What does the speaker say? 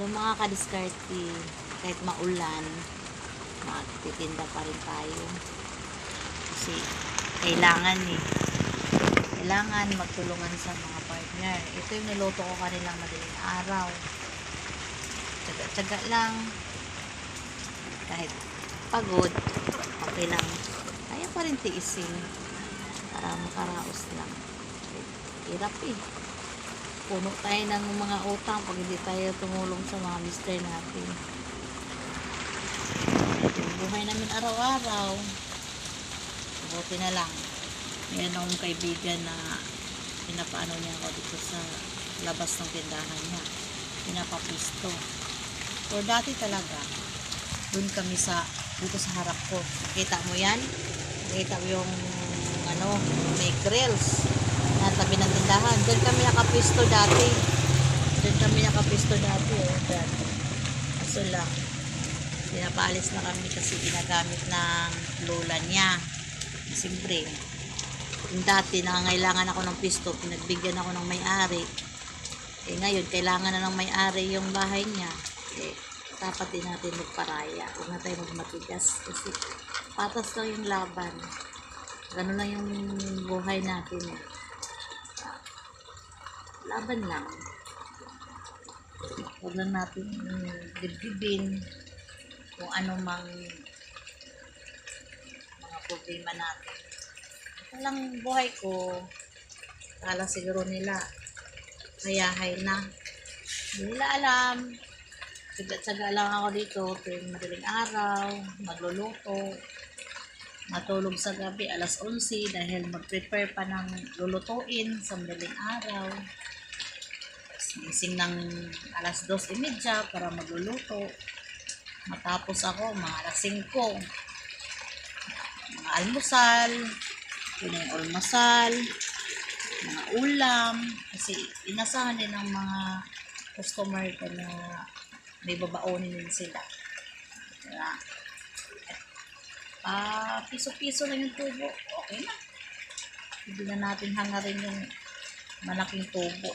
Yung mga kadiskarte, kahit maulan, magtitinda pa rin tayo. Kasi kailangan kailangan magtulungan sa mga partner. Ito yung niluto ko kanilang madaling araw. Tsaga-tsaga lang. Kahit pagod, okay lang. Kaya pa rin tiisin para makaraos lang. Hirap puno tayo ng mga utang pag hindi tayo tumulong sa mga mister natin. Yung buhay namin araw-araw, buti na lang meron akong kaibigan na pinapaano niya ako dito sa labas ng tindahan niya, pinapapisto. So dati talaga dun kami dito sa harap ko, nakita mo yan, nakita mo yung may grills na tabi ng tindahan. Diyan kami nakapisto dati. Dyan. Kaso lang, pinapaalis na kami kasi ginagamit ng lola niya. Siyempre, yung dati nangangailangan ako ng pisto, pinagbigyan ako ng may-ari. Ngayon, kailangan na ng may-ari yung bahay niya. Dapat din natin magparaya. Huwag na tayo magmatigas kasi patas lang yung laban. Ganun lang yung buhay natin. Laban lang. Huwag lang natin dibdibin kung ano mang mga problema natin. Ito lang buhay ko. Kala siguro nila mayahay na. Hindi nila alam. Tsaga-tsaga lang ako dito tuwing madaling araw, magluluto, matulog sa gabi alas 11 dahil mag-prepare pa ng lulutuin sa madaling araw. Gising ng alas 2:30 para magluluto. Matapos ako mga alas 5. Mga almusal, yun yung almusal, mga ulam, kasi inasahan din ng mga customer ko na may babaonin din sila. Kaya, piso-piso lang yung tubo, okay na. Hindi na natin hangarin yung malaking tubo.